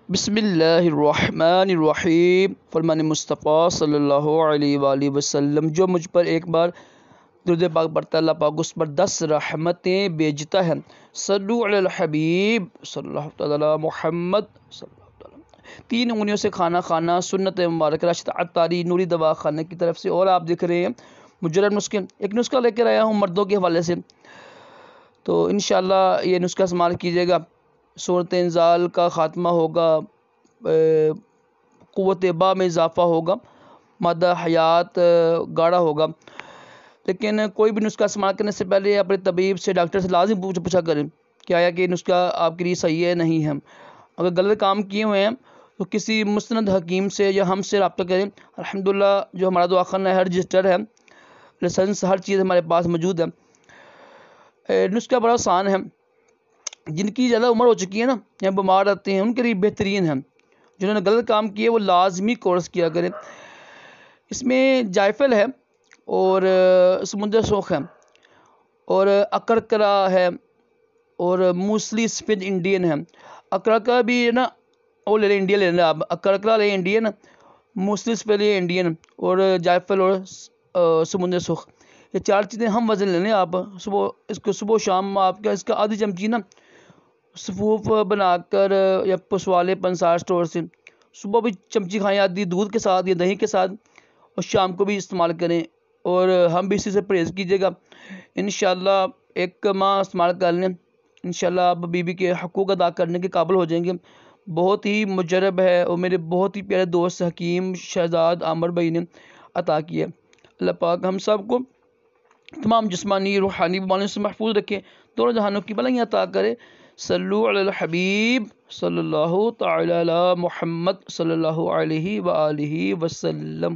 بسم اللہ الرحمن الرحیم فرمان مصطفیٰ صلی اللہ علیہ وآلہ وسلم، جو مجھ پر ایک بار درود پاک پڑھتا ہے اللہ پاک اس پر 10 رحمتیں بھیجتا ہے۔ صلو علی الحبیب صلی اللہ تعالی علی محمد صلی اللہ تعالی۔ 3 انگلیوں سے کھانا کھانا سنت مبارک راشد عطاری نوری دوا خانے کی طرف سے، اور آپ دیکھ رہے ہیں مجرب نسخے۔ ایک نسخہ لے کر آیا ہوں مردوں کے حوالے سے، تو انشاءاللہ یہ نسخہ استعمال کیجیے گا۔ صورت انزال کا خاتمہ ہوگا، قوت با میں اضافہ ہوگا، مادہ حیات گاڑا ہوگا۔ لیکن کوئی بھی نسخہ استعمال کرنے سے پہلے اپنے طبیب سے، ڈاکٹر سے لازم پوچھا کریں کہ آیا کہ یہ نسخہ آپ کے لیے صحیح ہے نہیں ہے۔ اگر غلط کام کیے ہوئے ہیں تو کسی مستند حکیم سے یا ہم سے رابطہ کریں۔ الحمدللہ جو ہمارا دواخانہ ہے رجسٹر ہے، لائسنس، ہر چیز ہمارے پاس موجود ہے۔ نسخہ بڑا آسان ہے، جن کی زیادہ عمر ہو چکی ہے نا یا بیمار رہتے ہیں ان کے لیے بہترین ہے۔ جنہوں نے غلط کام کیے وہ لازمی کورس کیا کریں۔ اس میں جائفل ہے اور سمندر سرخ ہے اور اکرکرا ہے اور موسلی سپین انڈین ہے۔ اکرکرا بھی ہے نا وہ لے لیں، انڈین لے لیں آپ، اکرکرا لیں انڈین، موسلی سپین انڈین، اور جائفل اور سمندر سرخ، یہ 4 چیزیں ہم وزن لے لیں آپ۔ اس کو صبح و شام آپ کا اس کا آدھی چمچی نا صفوف بنا کر یا پسوالے پنسار اسٹور سے صبح بھی چمچی کھائیں، آدھی دودھ کے ساتھ یا دہی کے ساتھ، اور شام کو بھی استعمال کریں، اور ہم بھی اسی سے پرہیز کیجیے گا۔ انشاءاللہ 1 ماہ استعمال کر لیں، انشاءاللہ آپ بیوی کے حقوق ادا کرنے کے قابل ہو جائیں گے۔ بہت ہی مجرب ہے اور میرے بہت ہی پیارے دوست حکیم شہزاد عامر بھائی نے عطا کیا۔ اللہ پاک ہم سب کو تمام جسمانی روحانی بیماریوں سے محفوظ رکھے، دونوں جہانوں کی بھلائیاں عطا کرے۔ صلو علی الحبیب صلی اللہ تعالی علی محمد صلی اللہ علیہ وآلہ وسلم۔